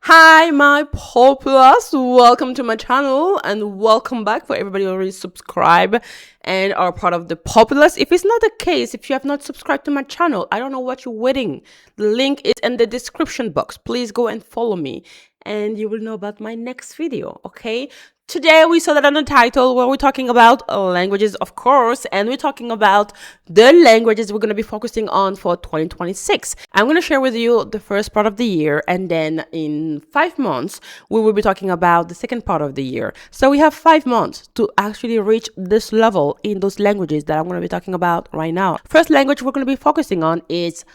Hi, my populace. Welcome to my channel and welcome back for everybody who already subscribe and are part of the populace. If it's not the case, if you have not subscribed to my channel, I don't know what you're waiting. The link is in the description box. Please go and follow me and you will know about my next video, okay? Today we saw that on the title where we're talking about languages, of course, and we're talking about the languages we're going to be focusing on for 2026. I'm going to share with you the first part of the year, and then in 5 months we will be talking about the second part of the year. So we have 5 months to actually reach this level in those languages that I'm going to be talking about right now. First language we're going to be focusing on is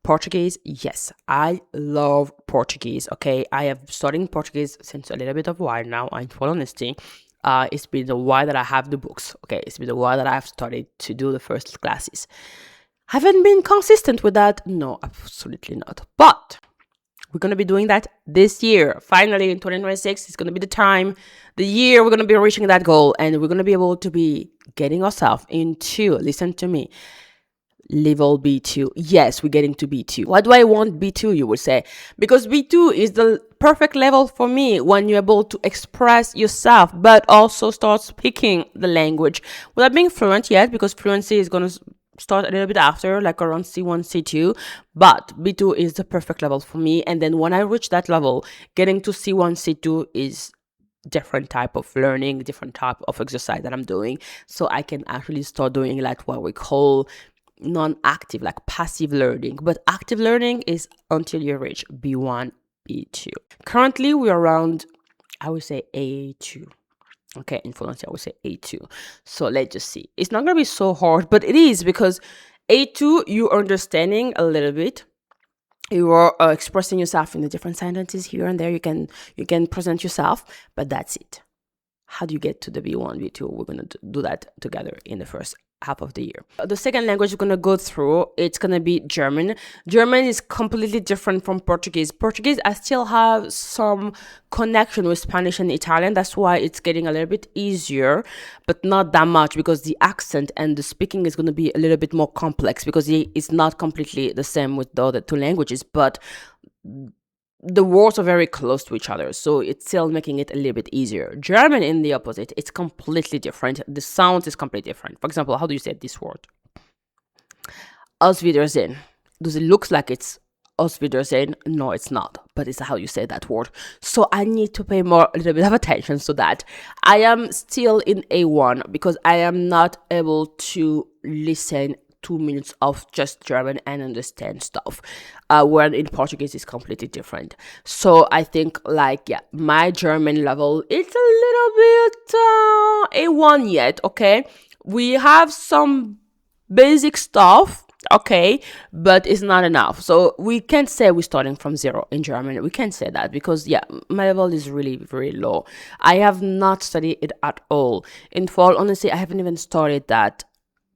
Portuguese. Yes, I love Portuguese. Okay, I have studied Portuguese since a little bit of a while now. In full honesty, it's been a while that I have the books. Okay, it's been a while that I've started to do the first classes. Haven't been consistent with that. No, absolutely not. But we're gonna be doing that this year. Finally, in 2026, it's gonna be the time, the year we're gonna be reaching that goal, and we're gonna be able to be getting ourselves into. Listen to me. Level B2. Yes, we're getting to B2. Why do I want B2, you would say? Because B2 is the perfect level for me when you're able to express yourself, but also start speaking the language without being fluent yet, because fluency is going to start a little bit after, like around C1, C2. But B2 is the perfect level for me. And then when I reach that level, getting to C1, C2 is different type of learning, different type of exercise that I'm doing. So I can actually start doing like what we call non-active, like passive learning. But active learning is until you reach B1, B2. Currently we're around, I would say A2. Okay, in fluency I would say A2. So let's just see. It's not gonna be so hard, but it is, because A2 you're understanding a little bit. You are expressing yourself in the different sentences here and there. You can present yourself, but that's it. How do you get to the B1, B2? We're going to do that together in the first half of the year. The second language we're going to go through, it's going to be German. German is completely different from Portuguese. Portuguese, I still have some connection with Spanish and Italian. That's why it's getting a little bit easier, but not that much, because the accent and the speaking is going to be a little bit more complex, because it's not completely the same with the other two languages, but the words are very close to each other, so it's still making it a little bit easier. German, in the opposite, it's completely different. The sound is completely different. For example, how do you say this word? Auf Wiedersehen. Does it look like it's Auf Wiedersehen? No, it's not, but it's how you say that word. So I need to pay a little bit of attention to that. I am still in A1 because I am not able to listen 2 minutes of just German and understand stuff, where in Portuguese is completely different. So I think, like, yeah, my German level, it's a little bit A1 yet. Okay, we have some basic stuff, okay, but it's not enough. So we can't say we're starting from zero in German. We can't say that, because yeah, my level is really very low. I have not studied it at all. In full honesty, I haven't even started that.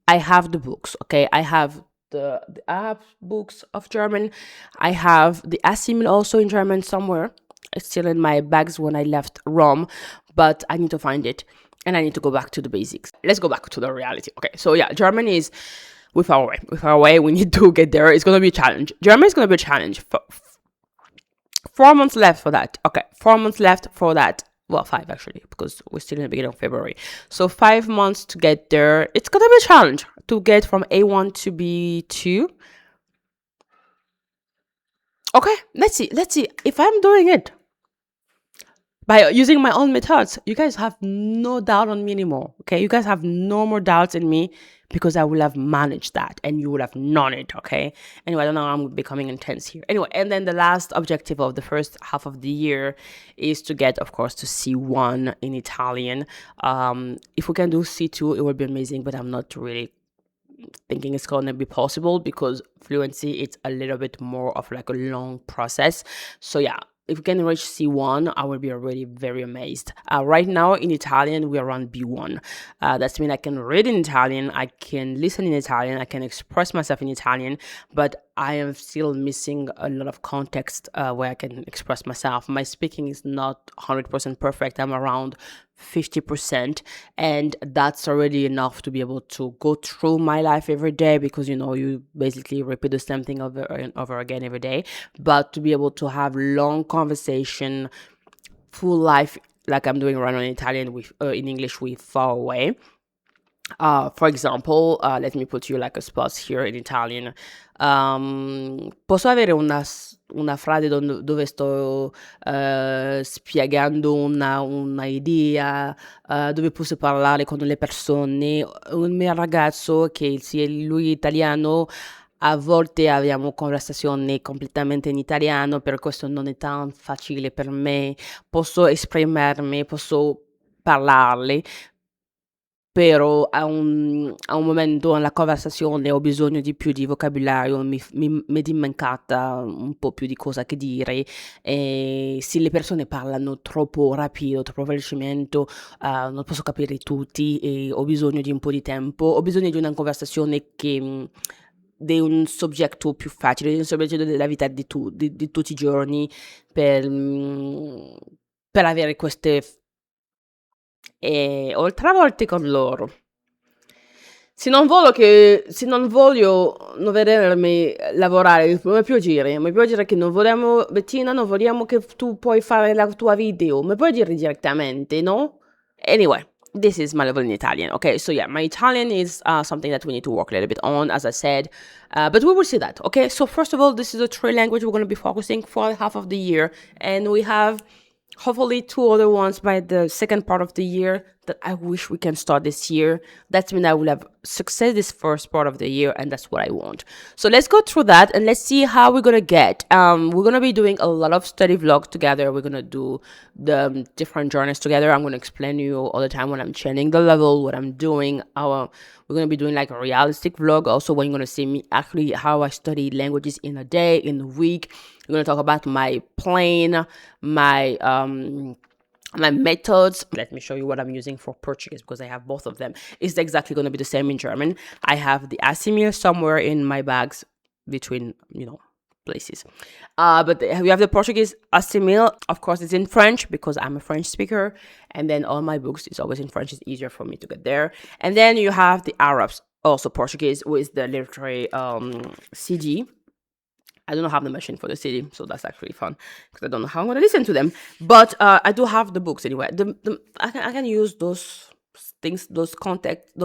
I have the books, okay? I have the books of German. I have the Assimil also in German somewhere. It's still in my bags when I left Rome, but I need to find it, and I need to go back to the basics. Let's go back to the reality. Okay, so yeah, German is with our way. With our way, we need to get there. It's going to be a challenge. German is going to be a challenge. 4 months left for that. Okay, 4 months left for that. Well, 5 actually, because we're still in the beginning of February. So 5 months to get there. It's gonna be a challenge to get from A1 to B2. Okay, let's see if I'm doing it by using my own methods. You guys have no doubt on me anymore. Okay, you guys have no more doubts in me, because I will have managed that and you will have known it. Okay, anyway, I don't know, I'm becoming intense here. Anyway, and then the last objective of the first half of the year is to get, of course, to C1 in Italian. If we can do C2, it would be amazing, but I'm not really thinking it's gonna be possible, because fluency, it's a little bit more of like a long process. So yeah, if we can reach C1, I will be already very amazed. Right now in Italian, we're around B1. That means I can read in Italian, I can listen in Italian, I can express myself in Italian, but I am still missing a lot of context where I can express myself. My speaking is not 100% perfect. I'm around 50%, and that's already enough to be able to go through my life every day, because you basically repeat the same thing over and over again every day. But to be able to have long conversation, full life, like I'm doing right now in Italian with in English with far away. For example, let me put you like a spot here in Italian. Posso avere una frase dove sto spiegando una idea, dove posso parlare con le persone. Un mio ragazzo, che sia lui italiano, a volte abbiamo conversazioni completamente in italiano, per questo non è tan facile per me. Posso esprimermi, posso parlarle, però a un momento nella conversazione ho bisogno di più di vocabolario, mi è dimenticata un po' più di cosa che dire, e se le persone parlano troppo rapido, troppo velocemente, non posso capire tutti, e ho bisogno di un po' di tempo, ho bisogno di una conversazione di un soggetto più facile, di un soggetto della vita di tutti i giorni, per avere queste oltre a volte con loro. Se non voglio non vedermi lavorare, mi puoi dire che non vogliamo, Bettina, non vogliamo che tu puoi fare la tua video, mi puoi dire direttamente, no? Anyway, this is my level in Italian. Okay, so yeah, my Italian is something that we need to work a little bit on, as I said, but we will see that. Okay, so first of all, this is a trade language we're going to be focusing for half of the year, and we have hopefully two other ones by the second part of the year that I wish we can start this year. That means I will have success this first part of the year, and that's what I want. So let's go through that and let's see how we're gonna get. We're gonna be doing a lot of study vlogs together. We're gonna do the different journeys together. I'm gonna explain to you all the time when I'm changing the level, what I'm doing. We're gonna be doing like a realistic vlog also, when you're gonna see me actually how I study languages in a day, in a week. I'm gonna talk about my plan, my methods. Let me show you what I'm using for Portuguese, because I have both of them. It's exactly going to be the same in German. I have the Asimil somewhere in my bags between, places. But we have the Portuguese Asimil. Of course, it's in French because I'm a French speaker. And then all my books is always in French. It's easier for me to get there. And then you have the Arabs, also Portuguese, with the literary CD. I don't have the machine for the CD, so that's actually fun, because I don't know how I'm going to listen to them. But I do have the books anyway. I can use those things, the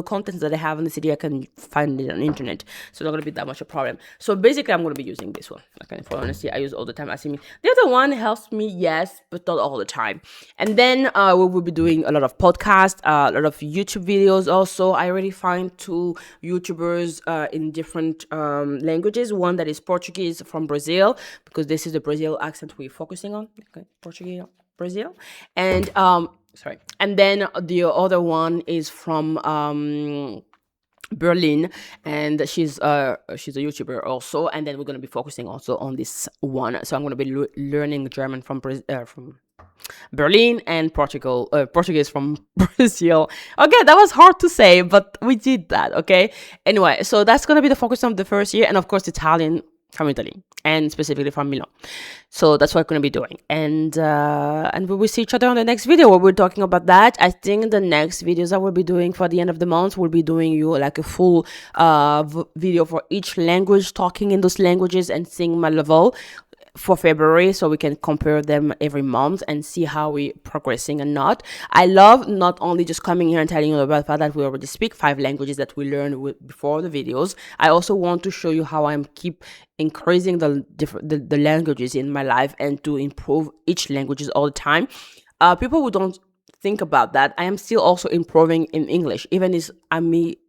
contents that I have on the CD. I can find it on the internet, so it's not going to be that much a problem. So basically, I'm going to be using this one. Okay, for honesty, I use all the time. I see me. The other one helps me, yes, but not all the time. And then we will be doing a lot of podcasts, a lot of YouTube videos. Also, I already find two YouTubers in different languages. One that is Portuguese from Brazil, because this is the Brazil accent we're focusing on. Okay, Portuguese, Brazil, and sorry. And then the other one is from Berlin, and she's a YouTuber also. And then we're going to be focusing also on this one. So I'm going to be learning German from Berlin, and Portuguese from Brazil. Okay, that was hard to say, but we did that. Okay. Anyway, so that's going to be the focus of the first year, and of course Italian from Italy, and specifically from Milan. So that's what we're going to be doing. And we will see each other on the next video where we're talking about that. I think the next videos I will be doing for the end of the month will be doing you like a full video for each language, talking in those languages and seeing my level for February, so we can compare them every month and see how we're progressing and not. I love not only just coming here and telling you about the fact that we already speak 5 languages that we learned before the videos. I also want to show you how I'm keep increasing the languages in my life, and to improve each languages all the time. People who don't think about that, I am still also improving in English, even as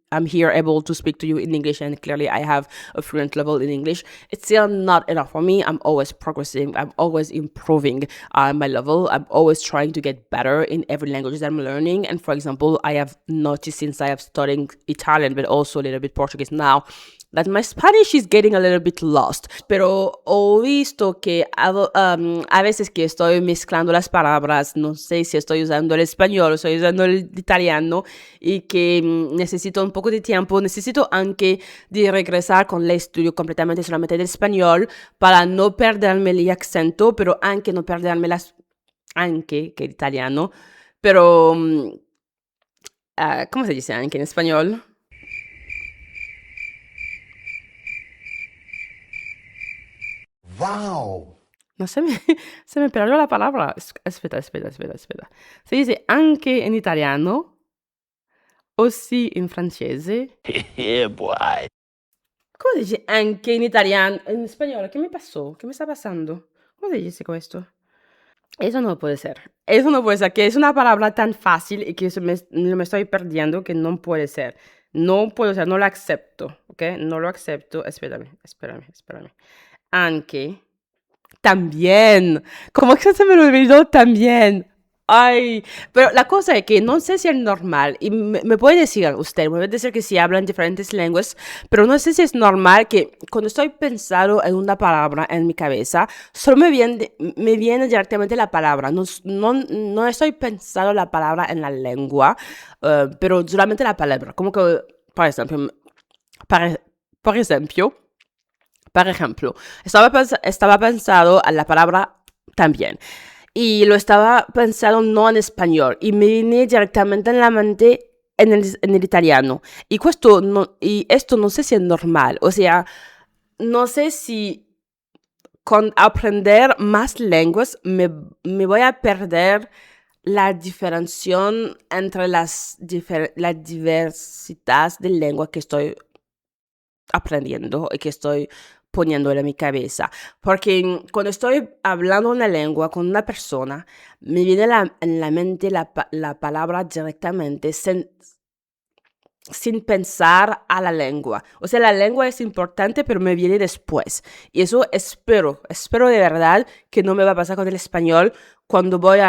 I'm here able to speak to you in English, and clearly I have a fluent level in English. It's still not enough for me. I'm always progressing. I'm always improving my level. I'm always trying to get better in every language that I'm learning. And for example, I have noticed, since I have studied Italian, but also a little bit Portuguese now, that my Spanish is getting a little bit lost. Pero he visto que a veces que estoy mezclando las palabras, no sé si estoy usando el español o estoy usando el italiano y que necesito un poco de tiempo, necesito anche de regresar con el estudio completamente solamente del español para no perderme el acento, pero anche no perderme anche que el italiano, pero ¿cómo se dice anche en español? Wow. No se me perdió la palabra. Espera. Se dice anche in italiano o sì in francese. Yeah, boy. Come si dice anche in italiano? In spagnolo, ¿qué me pasó? ¿Qué me está pasando? ¿Cómo se dice questo? Eso no puede ser. Eso no puede ser, que es una palabra tan fácil y que me estoy perdiendo que no puede ser. No puedo ser, no lo acepto, ¿ok? No lo acepto. Espérame. Anche. También. ¿Cómo que se me lo olvidó también? Ay, pero la cosa es que no sé si es normal, y me puede decir usted, me puede decir que si hablan diferentes lenguas, pero no sé si es normal que cuando estoy pensando en una palabra en mi cabeza, solo me viene directamente la palabra, no estoy pensando la palabra en la lengua, pero solamente la palabra, como que, por por ejemplo, estaba pensando en la palabra también. Y lo estaba pensando no en español. Y me viene directamente en la mente en el italiano. Y esto no sé si es normal. O sea, no sé si con aprender más lenguas me voy a perder la diferenciación entre la diversidad de lengua que estoy aprendiendo y que estoy poniendo en mi cabeza. Porque cuando estoy hablando una lengua con una persona, me viene en la mente la palabra directamente sin pensar a la lengua. O sea, la lengua es importante, pero me viene después. Y eso espero de verdad que no me va a pasar con el español cuando voy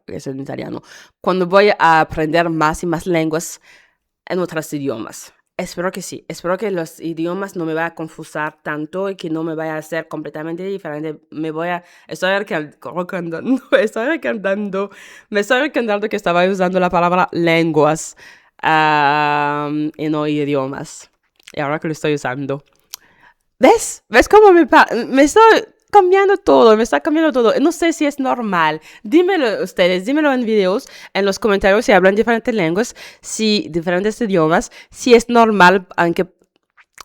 es en italiano, cuando voy a aprender más y más lenguas en otros idiomas. Espero que sí, espero que los idiomas no me vayan a confusar tanto y que no me vaya a ser completamente diferente. Me estoy recordando que estaba usando la palabra lenguas y no idiomas. Y ahora que lo estoy usando. ¿Ves cómo me está cambiando todo? No sé si es normal. Dímelo ustedes, dímelo en videos, en los comentarios si hablan diferentes lenguas, si diferentes idiomas, si es normal, aunque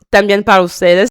también para ustedes.